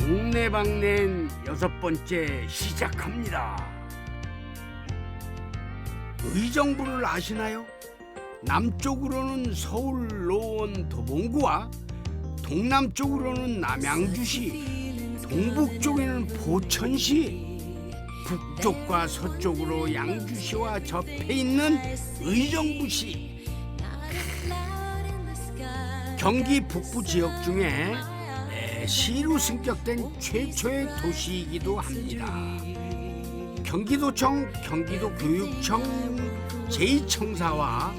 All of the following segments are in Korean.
동네방네 6번째 시작합니다. 의정부를 아시나요? 남쪽으로는 서울 노원 도봉구와 동남쪽으로는 남양주시, 동북쪽에는 포천시, 북쪽과 서쪽으로 양주시와 접해 있는 의정부시. 경기 북부 지역 중에 시로 승격된 최초의 도시이기도 합니다. 경기도청, 경기도교육청, 제2청사와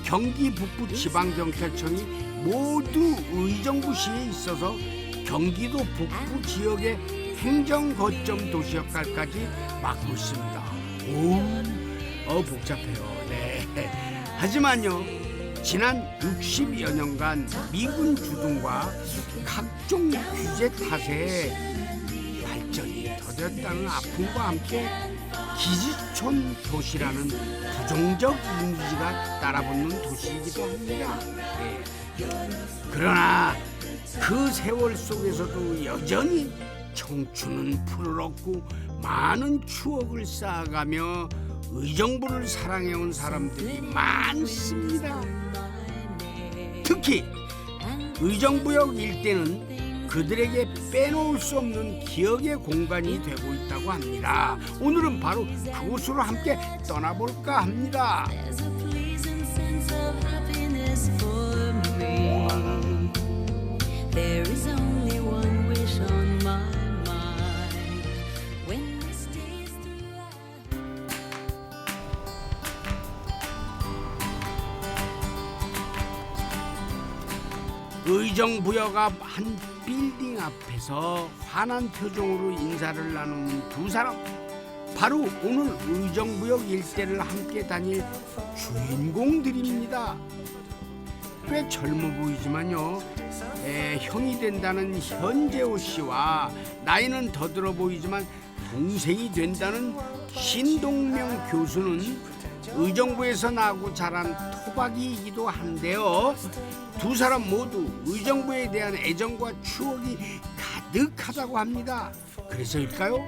경기 북부 지방경찰청이 모두 의정부시에 있어서 경기도 북부 지역의 행정거점 도시 역할까지 맡고 있습니다. 복잡해요. 네. 하지만요, 지난 60여 년간 미군 주둔과 각종 규제 탓에 발전이 더뎠다는 아픔과 함께 기지촌 도시라는 부정적 이미지가 따라붙는 도시이기도 합니다. 네. 그러나 그 세월 속에서도 여전히 청춘은 푸르렀고 많은 추억을 쌓아가며 의정부를 사랑해온 사람들이 많습니다. 특히 의정부역 일대는 그들에게 빼놓을 수 없는 기억의 공간이 되고 있다고 합니다. 오늘은 바로 그곳으로 함께 떠나볼까 합니다. 의정부역 앞 한 빌딩 앞에서 환한 표정으로 인사를 나누는 두 사람, 바로 오늘 의정부역 일대를 함께 다닐 주인공들입니다. 꽤 젊어 보이지만요, 형이 된다는 현재호 씨와 나이는 더 들어 보이지만 동생이 된다는 신동명 교수는 의정부에서 나고 자란 토박이이기도 한데요, 두 사람 모두 의정부에 대한 애정과 추억이 가득하다고 합니다. 그래서일까요?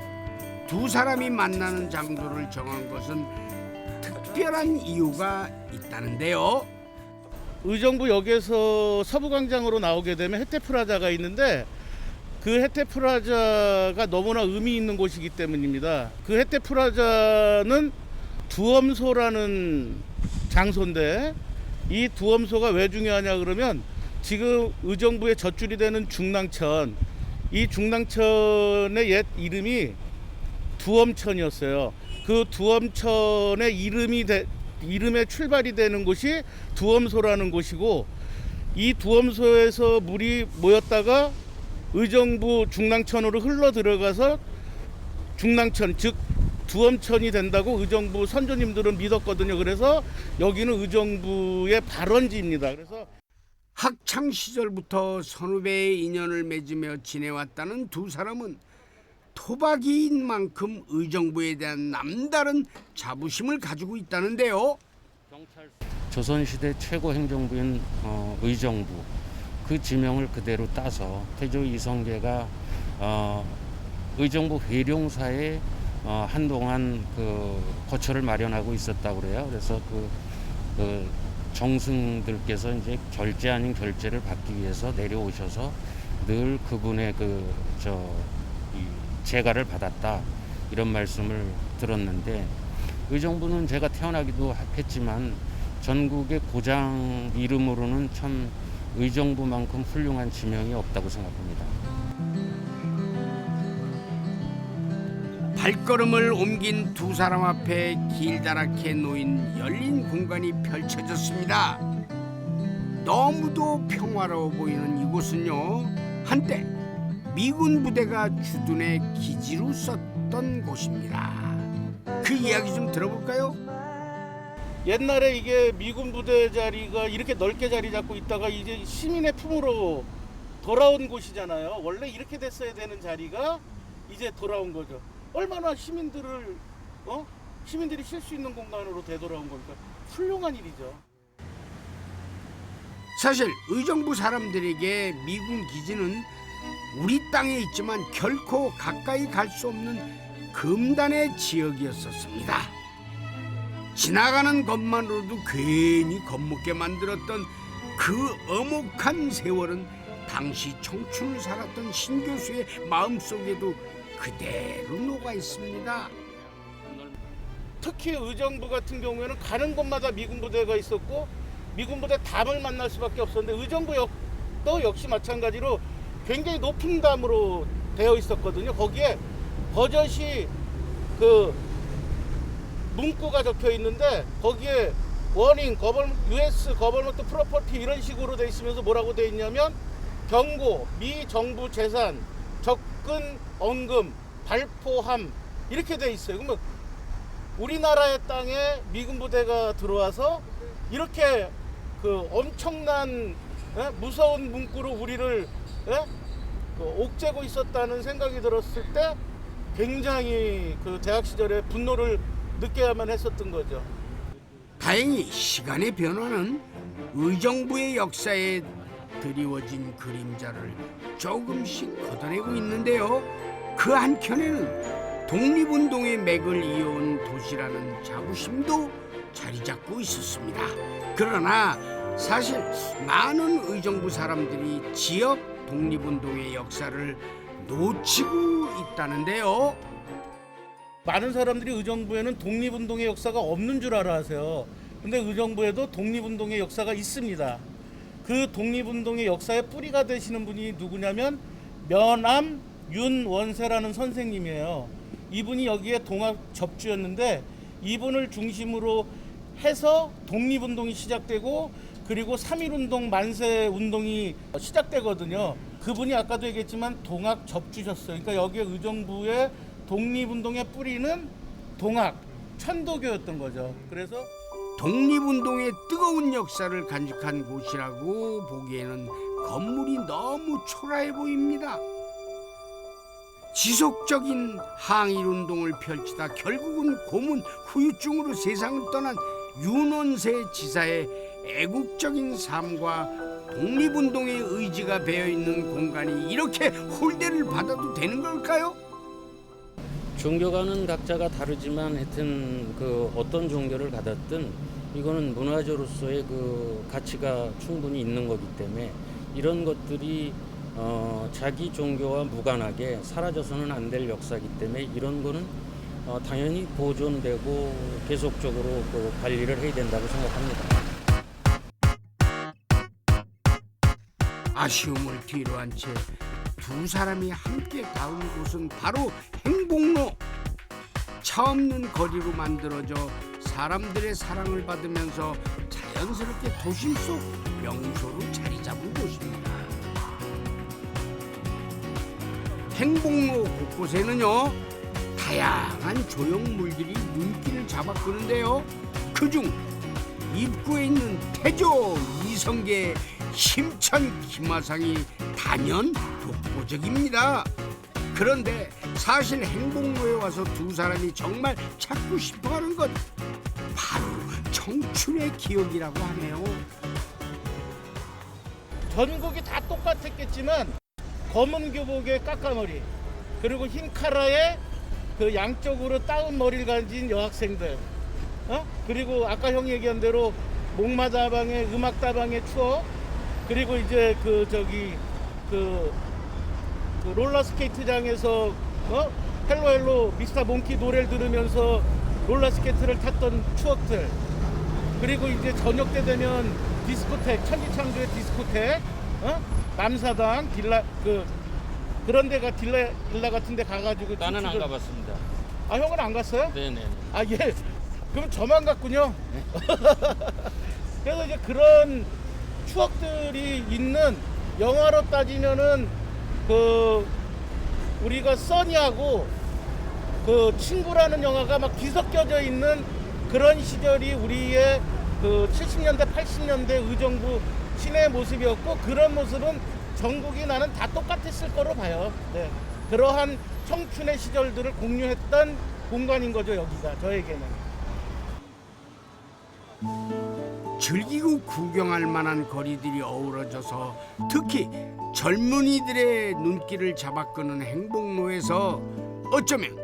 두 사람이 만나는 장소를 정한 것은 특별한 이유가 있다는데요. 의정부역에서 서부광장으로 나오게 되면 혜태프라자가 있는데, 그 혜태프라자가 너무나 의미 있는 곳이기 때문입니다. 그 혜태프라자는 두엄소라는 장소인데, 이 두엄소가 왜 중요하냐 그러면 지금 의정부의 젖줄이 되는 중랑천, 이 중랑천의 옛 이름이 두엄천이었어요. 그 두엄천의 이름의 출발이 되는 곳이 두엄소라는 곳이고, 이 두엄소에서 물이 모였다가 의정부 중랑천으로 흘러 들어가서 중랑천, 즉 두엄천이 된다고 의정부 선조님들은 믿었거든요. 그래서 여기는 의정부의 발원지입니다. 그래서 학창 시절부터 선후배의 인연을 맺으며 지내왔다는 두 사람은 토박이인 만큼 의정부에 대한 남다른 자부심을 가지고 있다는데요. 조선시대 최고 행정부인 의정부, 그 지명을 그대로 따서 태조 이성계가 의정부 회룡사에 한동안 그 거처를 마련하고 있었다고 그래요. 그래서 그 정승들께서 이제 결제 아닌 결제를 받기 위해서 내려오셔서 늘 그분의 재가를 받았다, 이런 말씀을 들었는데, 의정부는 제가 태어나기도 했지만 전국의 고장 이름으로는 참 의정부만큼 훌륭한 지명이 없다고 생각합니다. 발걸음을 옮긴 두 사람 앞에 길다랗게 놓인 열린 공간이 펼쳐졌습니다. 너무도 평화로워 보이는 이곳은요, 한때 미군 부대가 주둔의 기지로 썼던 곳입니다. 그 이야기 좀 들어볼까요? 옛날에 이게 미군 부대 자리가 이렇게 넓게 자리 잡고 있다가 이제 시민의 품으로 돌아온 곳이잖아요. 원래 이렇게 됐어야 되는 자리가 이제 돌아온 거죠. 얼마나 시민들이 쉴 수 있는 공간으로 되돌아온 겁니까? 훌륭한 일이죠. 사실 의정부 사람들에게 미군 기지는 우리 땅에 있지만 결코 가까이 갈 수 없는 금단의 지역이었었습니다. 지나가는 것만으로도 괜히 겁먹게 만들었던 그 엄혹한 세월은 당시 청춘을 살았던 신 교수의 마음속에도 그대로 녹아 있습니다. 특히 의정부 같은 경우에는 가는 곳마다 미군 부대가 있었고 미군 부대 담을 만날 수밖에 없었는데 의정부역도 역시 마찬가지로 굉장히 높은 담으로 되어 있었거든요. 거기에 버젓이 그 문구가 적혀 있는데 거기에 워닝, US 거버먼트 프로퍼티 이런 식으로 돼 있으면서 뭐라고 돼 있냐면 경고, 미 정부 재산, 접근, 언금, 발포함 이렇게 돼 있어요. 그러면 우리나라의 땅에 미군 부대가 들어와서 이렇게 그 엄청난 무서운 문구로 우리를 옥죄고 있었다는 생각이 들었을 때 굉장히 그 대학 시절에 분노를 느껴야만 했었던 거죠. 다행히 시간의 변화는 의정부의 역사에 드리워진 그림자를 조금씩 걷어내고 있는데요. 그 한켠에는 독립운동의 맥을 이어온 도시라는 자부심도 자리 잡고 있었습니다. 그러나 사실 많은 의정부 사람들이 지역 독립운동의 역사를 놓치고 있다는데요. 많은 사람들이 의정부에는 독립운동의 역사가 없는 줄 알아 하세요. 근데 의정부에도 독립운동의 역사가 있습니다. 그 독립운동의 역사의 뿌리가 되시는 분이 누구냐면 면암 윤원세라는 선생님이에요. 이분이 여기에 동학 접주였는데 이분을 중심으로 해서 독립운동이 시작되고 그리고 3.1운동 만세운동이 시작되거든요. 그분이 아까도 얘기했지만 동학 접주셨어요. 그러니까 여기에 의정부의 독립운동의 뿌리는 동학, 천도교였던 거죠. 그래서 독립운동의 뜨거운 역사를 간직한 곳이라고 보기에는 건물이 너무 초라해 보입니다. 지속적인 항일운동을 펼치다 결국은 고문 후유증으로 세상을 떠난 윤원세 지사의 애국적인 삶과 독립운동의 의지가 배어있는 공간이 이렇게 홀대를 받아도 되는 걸까요? 종교가는 각자가 다르지만 하여튼 그 어떤 종교를 가졌든 이거는 문화재로서의 그 가치가 충분히 있는 거기 때문에 이런 것들이 자기 종교와 무관하게 사라져서는 안 될 역사이기 때문에 이런 거는 당연히 보존되고 계속적으로 그 관리를 해야 된다고 생각합니다. 아쉬움을 뒤로 한 채 두 사람이 함께 닿은 곳은 바로 행복로. 차 없는 거리로 만들어져 사람들의 사랑을 받으면서 자연스럽게 도심 속 명소로 자리 잡은 곳입니다. 행복로 곳곳에는요 다양한 조형물들이 눈길을 잡아끄는데요. 그중 입구에 있는 태조 이성계 힘찬 기마상이 단연 독보적입니다. 그런데 사실 행복로에 와서 두 사람이 정말 찾고 싶어하는 것 바로 청춘의 기억이라고 하네요. 전국이 다 똑같았겠지만 검은 교복에 까까머리 그리고 흰 카라에 그 양쪽으로 따은 머리를 가진 여학생들 그리고 아까 형이 얘기한 대로 목마다방의 음악다방의 추억 그리고 이제 그 롤러스케이트장에서 헬로 미스터 몽키 노래를 들으면서 롤러스케이트를 탔던 추억들 그리고 이제 저녁 때 되면 디스코텍 천지창조의 디스코텍 남사당 딜라 그런 데가 딜라 같은 데 가가지고 나는 안 가봤습니다. 아 형은 안 갔어요? 네네. 아 예. 그럼 저만 갔군요. 그래서 이제 그런 추억들이 있는 영화로 따지면은 그 우리가 써니하고 그 친구라는 영화가 막 뒤섞여져 있는 그런 시절이 우리의 그 70년대 80년대 의정부 시내의 모습이었고 그런 모습은 전국이 나는 다 똑같았을 거로 봐요. 네. 그러한 청춘의 시절들을 공유했던 공간인 거죠 여기가 저에게는. 즐기고 구경할 만한 거리들이 어우러져서 특히 젊은이들의 눈길을 잡아끄는 행복로에서 어쩌면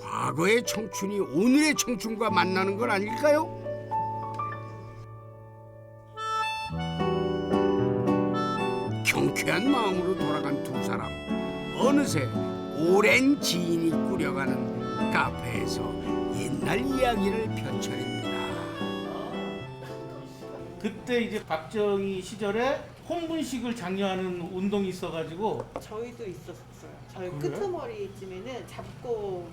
과거의 청춘이 오늘의 청춘과 만나는 건 아닐까요? 경쾌한 마음으로 돌아간 두 사람. 어느새 오랜 지인이 꾸려가는 카페에서 옛날 이야기를 펼쳐냅니다. 그때 이제 박정희 시절에 혼분식을 장려하는 운동이 있어가지고 저희도 있었어요. 저희 그래요? 끄트머리쯤에는 잡고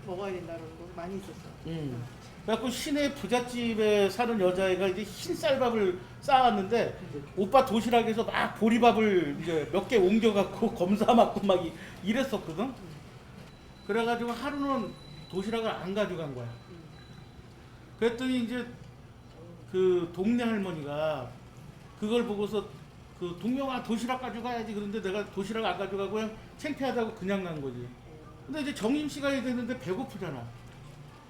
먹어야 된다는 거 많이 있었어요. 그래갖고 시내 부잣집에 사는 여자애가 이제 흰 쌀밥을 쌓았는데 오빠 도시락에서 막 보리밥을 이제 몇 개 옮겨갖고 검사 맞고 막 이랬었거든. 그래가지고 하루는 도시락을 안 가져간 거야. 그랬더니 이제 그 동네 할머니가 그걸 보고서 그 동명아 도시락 가져가야지. 그런데 내가 도시락 안 가져가고 그냥 창피하다고 그냥 간 거지. 근데 이제 점심시간이 됐는데 배고프잖아.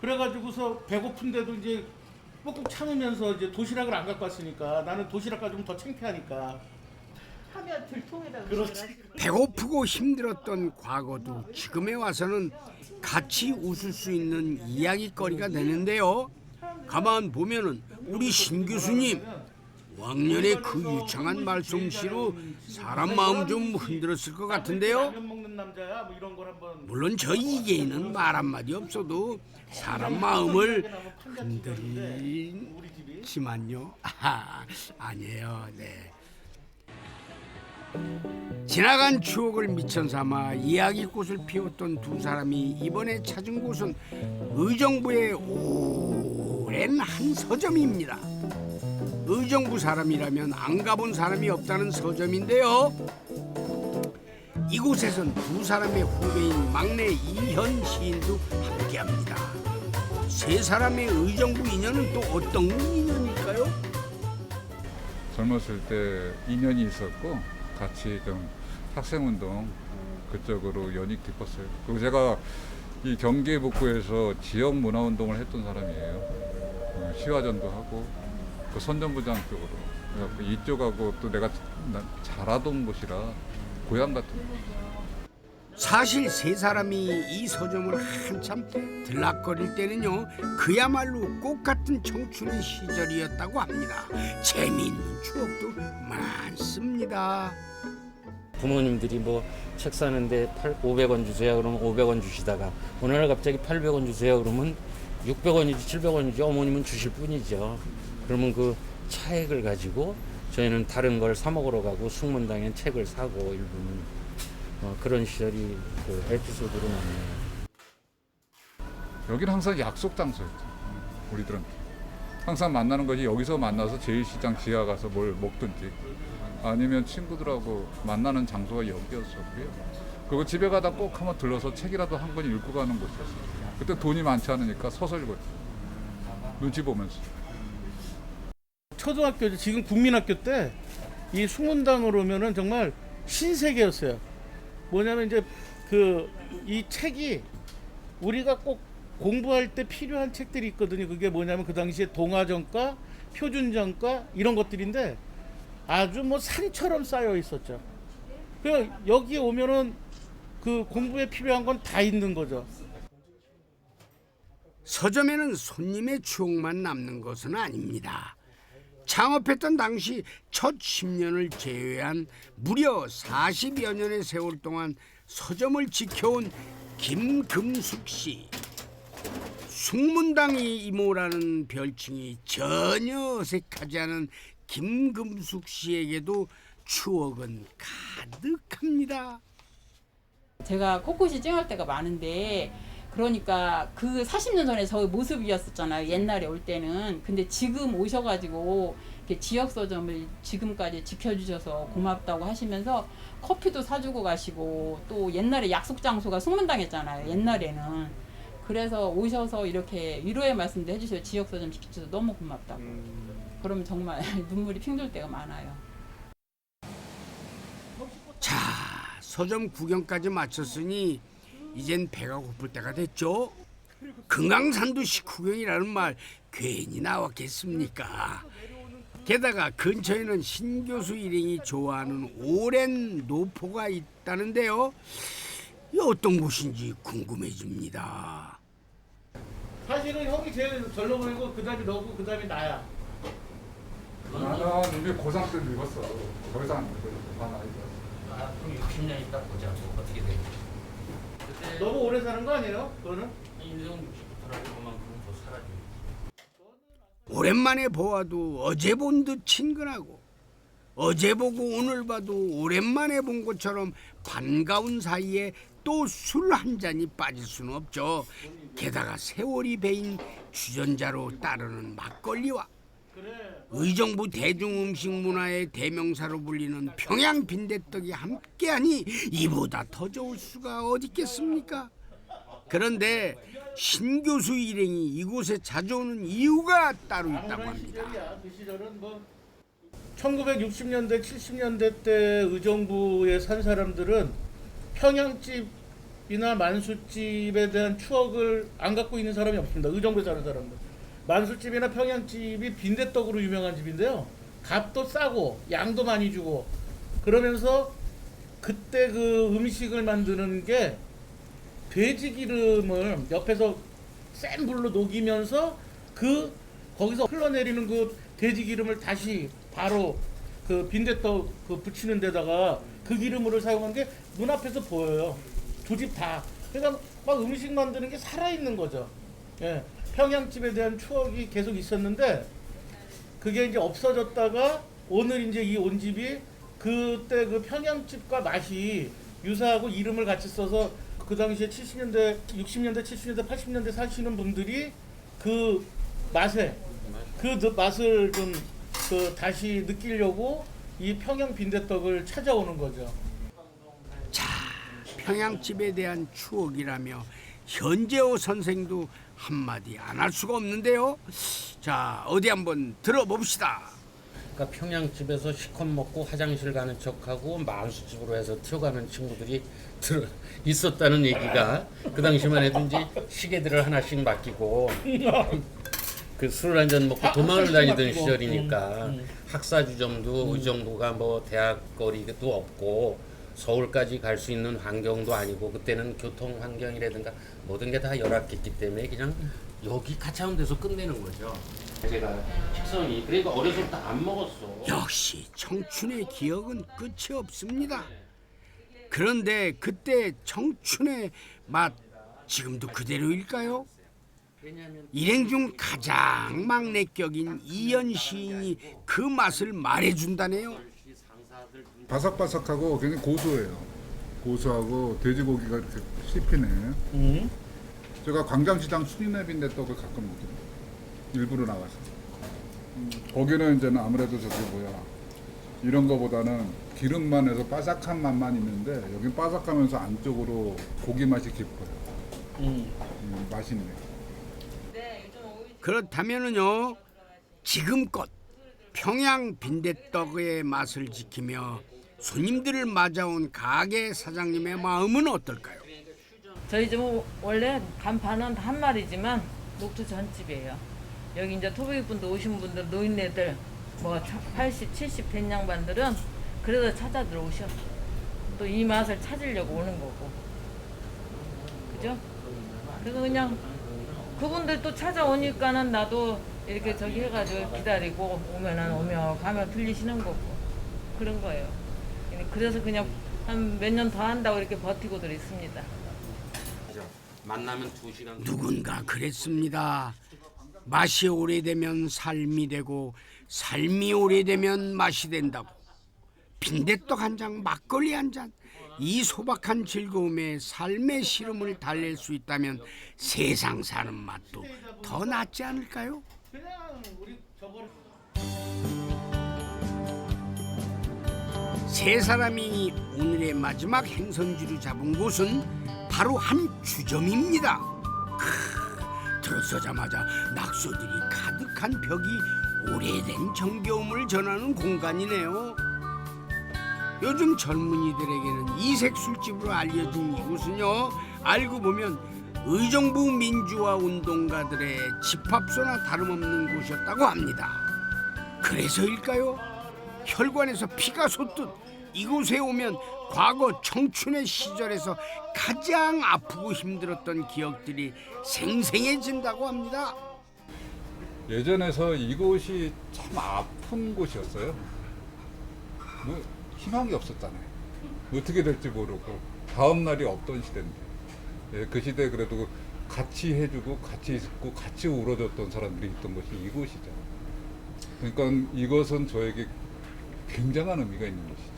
그래가지고서 배고픈데도 이제 꾹꾹 참으면서 이제 도시락을 안 갖고 왔으니까 나는 도시락 가지고 더 창피하니까. 하면 들통에다가 그렇지. 배고프고 힘들었던 과거도 지금에 와서는 같이 웃을 수 있는 이야기거리가 되는데요. 가만 보면은 우리 신 교수님 왕년의 그 유창한 말솜씨로 사람 마음 좀 흔들었을 것 같은데요. 라면 먹는 남자야 뭐 이런 걸 한번. 물론 저 이계인은 말 한마디 없어도 사람 마음을 흔들리지만요. 아니에요. 네. 지나간 추억을 미천 삼아 이야기꽃을 피웠던 두 사람이 이번에 찾은 곳은 의정부의 오랜 한 서점입니다. 의정부 사람이라면 안 가본 사람이 없다는 서점인데요. 이곳에선 두 사람의 후배인 막내 이현 시인도 함께합니다. 세 사람의 의정부 인연은 또 어떤 인연일까요? 젊었을 때 인연이 있었고 같이 좀 학생운동 그쪽으로 연이 깊었어요. 그리고 제가 이 경기 북부에서 지역 문화운동을 했던 사람이에요. 시화전도 하고 그 선전부장 쪽으로. 그래서 이쪽하고 또 내가 자라던 곳이라 고향 같은 곳. 사실 세 사람이 이 서점을 한참 들락거릴 때는요, 그야말로 꽃 같은 청춘의 시절이었다고 합니다. 재미있는 추억도 많습니다. 부모님들이 뭐 책 사는데 500원 주세요 그러면 500원 주시다가 어느 날 갑자기 800원 주세요 그러면 600원이지 700원이지 어머님은 주실 뿐이죠. 그러면 그 차액을 가지고 저희는 다른 걸 사 먹으러 가고 숙문당엔 책을 사고 일부는 그런 시절이 그 에피소드로 남네요. 여기는 항상 약속 장소였죠. 우리들은 항상 만나는 거지. 여기서 만나서 제1시장 지하 가서 뭘 먹든지 아니면 친구들하고 만나는 장소가 여기였었고요. 그리고 집에 가다 꼭 한번 들러서 책이라도 한 권 읽고 가는 곳이었어요. 그때 돈이 많지 않으니까 서서 읽었죠. 눈치 보면서. 초등학교 지금 국민학교 때 이 숙문당으로 오면은 정말 신세계였어요. 뭐냐면 이제 그 이 책이 우리가 꼭 공부할 때 필요한 책들이 있거든요. 그게 뭐냐면 그 당시에 동화전과 표준전과 이런 것들인데 아주 뭐 산처럼 쌓여 있었죠. 그 여기 오면은 그 공부에 필요한 건 다 있는 거죠. 서점에는 손님의 추억만 남는 것은 아닙니다. 창업했던 당시 첫 10년을 제외한 무려 40여 년의 세월 동안 서점을 지켜온 김금숙 씨. 숙문당이 이모라는 별칭이 전혀 어색하지 않은 김금숙 씨에게도 추억은 가득합니다. 제가 코끝이 찡할 때가 많은데 그러니까 그 40년 전에 저 모습이었었잖아요. 옛날에 올 때는. 근데 지금 오셔가지고 이렇게 지역 서점을 지금까지 지켜주셔서 고맙다고 하시면서 커피도 사주고 가시고 또 옛날에 약속 장소가 숙문당했잖아요. 옛날에는. 그래서 오셔서 이렇게 위로의 말씀도 해주셔서 지역 서점 지켜주셔서 너무 고맙다고. 그러면 정말 눈물이 핑돌 때가 많아요. 자, 서점 구경까지 마쳤으니 이젠 배가 고플 때가 됐죠. 금강산도 식후경이라는 말 괜히 나왔겠습니까? 게다가 근처에는 신교수 일행이 좋아하는 오랜 노포가 있다는데요. 이 어떤 곳인지 궁금해집니다. 사실은 형이 제일 절로 보이고 그 다음에 너고 그 다음에 나야. 나는 이미 고3 때 늙었어. 더 이상 안 늙어. 다 나이 들었어. 앞으로 60년 있다 보자고 어떻게 돼? 그때 너무 오래 사는 거 아니에요? 그거는? 인생 60부터라고 그만큼 더 살아줘. 오랜만에 보아도 어제 본 듯 친근하고 어제 보고 오늘 봐도 오랜만에 본 것처럼 반가운 사이에 또 술 한 잔이 빠질 수는 없죠. 게다가 세월이 배인 주전자로 따르는 막걸리와 의정부 대중음식 문화의 대명사로 불리는 평양 빈대떡이 함께하니 이보다 더 좋을 수가 어디 있겠습니까? 그런데 신교수 일행이 이곳에 자주 오는 이유가 따로 있다고 합니다. 그 시절은 뭐 1960년대, 70년대 때 의정부에 산 사람들은 평양집이나 만수집에 대한 추억을 안 갖고 있는 사람이 없습니다. 의정부에 사는 사람들. 만수집이나 평양집이 빈대떡으로 유명한 집인데요. 값도 싸고 양도 많이 주고 그러면서 그때 그 음식을 만드는 게 돼지 기름을 옆에서 센 불로 녹이면서 거기서 흘러내리는 그 돼지 기름을 다시 바로 그 빈대떡 그 부치는 데다가 그 기름을 사용한 게 눈앞에서 보여요. 두 집 다. 그러니까 막 음식 만드는 게 살아있는 거죠. 예. 평양집에 대한 추억이 계속 있었는데 그게 이제 없어졌다가 오늘 이제 이 온집이 그때 그 평양집과 맛이 유사하고 이름을 같이 써서 그 당시에 70년대, 60년대, 70년대, 80년대 사시는 분들이 그 맛에 그 맛을 좀 그 다시 느끼려고 이 평양 빈대떡을 찾아오는 거죠. 자, 평양집에 대한 추억이라며 현재호 선생도 한마디 안 할 수가 없는데요. 자, 어디 한번 들어봅시다. 그러니까 평양집에서 시컷 먹고 화장실 가는 척하고 만수집으로 해서 튀어가는 친구들이 있었다는 얘기가 그 당시만 해도 이제 시계들을 하나씩 맡기고 그 술을 한 잔 먹고 도망을 다니던 시절이니까 학사주점도 의정부가 뭐 대학거리도 없고 서울까지 갈 수 있는 환경도 아니고 그때는 교통 환경이라든가 모든 게 다 열악했기 때문에 그냥 여기 가까운 데서 끝내는 거죠. 제가 식성이 그러니까 어려서부터 안 먹었어. 역시 청춘의 기억은 끝이 없습니다. 그런데 그때 청춘의 맛 지금도 그대로일까요? 일행 중 가장 막내격인 이연 시인이 그 맛을 말해준다네요. 바삭바삭하고 굉장히 고소해요. 고소하고 돼지고기가 이렇게 씹히네. 제가 광장시장 수리네 빈대떡을 가끔 먹거든요. 일부러 나가서. 거기는 이제는 아무래도 저기 이런 거보다는 기름만 해서 바삭한 맛만 있는데 여긴 바삭하면서 안쪽으로 고기 맛이 깊어요. 맛있네요. 그렇다면은요, 지금껏 평양 빈대떡의 맛을 지키며 손님들을 맞아온 가게 사장님의 마음은 어떨까요? 저희 집은 원래 간판은 한 마리지만 녹두 전집이에요. 여기 이제 토백이분들 오신 분들 노인네들 뭐 80, 70 된 양반들은 그래서 찾아 들어오셔. 또 이 맛을 찾으려고 오는 거고. 그죠? 그래서 그냥 그분들 또 찾아오니까는 나도 이렇게 저기 해가지고 기다리고 오면은 오며 가면 들리시는 거고 그런 거예요. 그래서 그냥 한 몇 년 더 한다고 이렇게 버티고들 있습니다. 만나면 2시간. 누군가 그랬습니다. 맛이 오래되면 삶이 되고 삶이 오래되면 맛이 된다고. 빈대떡 한 장, 막걸리 한 잔, 이 소박한 즐거움에 삶의 시름을 달랠 수 있다면 세상 사는 맛도 더 낫지 않을까요? 그냥 우리 저걸 세 사람이 오늘의 마지막 행선지로 잡은 곳은 바로 한 주점입니다. 들어서자마자 낙서들이 가득한 벽이 오래된 정겨움을 전하는 공간이네요. 요즘 젊은이들에게는 이색 술집으로 알려진 이곳은요, 알고 보면 의정부 민주화 운동가들의 집합소나 다름없는 곳이었다고 합니다. 그래서일까요? 혈관에서 피가 솟듯 이곳에 오면 과거 청춘의 시절에서 가장 아프고 힘들었던 기억들이 생생해진다고 합니다. 예전에서 이곳이 참 아픈 곳이었어요. 뭐 희망이 없었잖아요. 어떻게 될지 모르고 다음 날이 없던 시대인데, 예, 그 시대에 그래도 같이 해주고 같이 있고 같이 울어줬던 사람들이 있던 곳이 이곳이죠. 그러니까 이것은 저에게 굉장한 의미가 있는 곳이죠.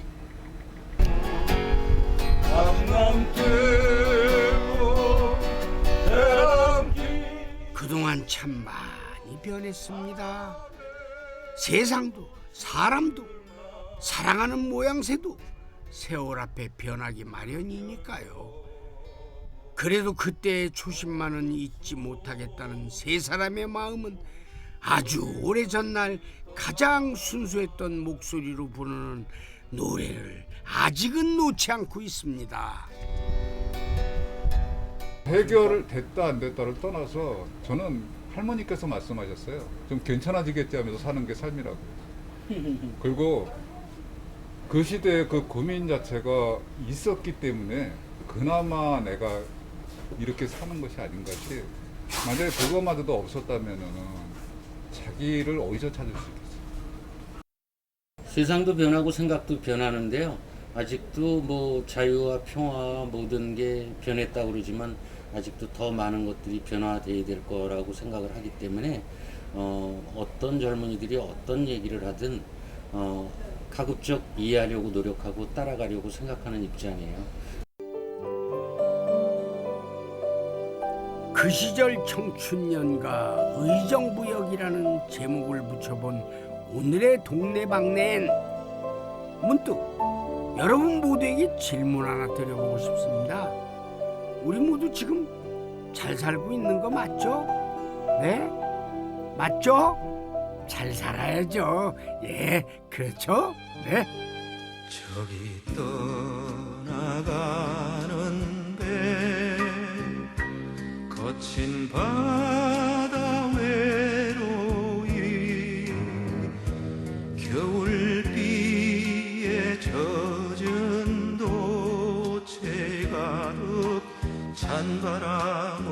그동안 참 많이 변했습니다. 세상도 사람도 사랑하는 모양새도 세월 앞에 변하기 마련이니까요. 그래도 그때의 초심만은 잊지 못하겠다는 세 사람의 마음은 아주 오래전 날 가장 순수했던 목소리로 부르는 노래를 아직은 놓지 않고 있습니다. 해결을 됐다 안 됐다를 떠나서 저는 할머니께서 말씀하셨어요. 좀 괜찮아지겠지 하면서 사는 게 삶이라고. 그리고 그 시대에 그 고민 자체가 있었기 때문에 그나마 내가 이렇게 사는 것이 아닌가 싶어요. 만약에 그것마저도 없었다면은 자기를 어디서 찾을 수 있겠어요? 세상도 변하고 생각도 변하는데요. 아직도 뭐 자유와 평화 모든 게 변했다고 그러지만 아직도 더 많은 것들이 변화돼야 될 거라고 생각을 하기 때문에 어떤 젊은이들이 어떤 얘기를 하든 가급적 이해하려고 노력하고 따라가려고 생각하는 입장이에요. 그 시절 청춘연가 의정부역이라는 제목을 붙여본 오늘의 동네방네엔 문득 여러분 모두에게 질문 하나 드려보고 싶습니다. 우리 모두 지금 잘 살고 있는 거 맞죠? 네? 맞죠? 잘 살아야죠. 예, 그렇죠? 네. 저기 떠나가는 배 거친 바다 외로이 겨울비에 젖은 도체 가득 찬바람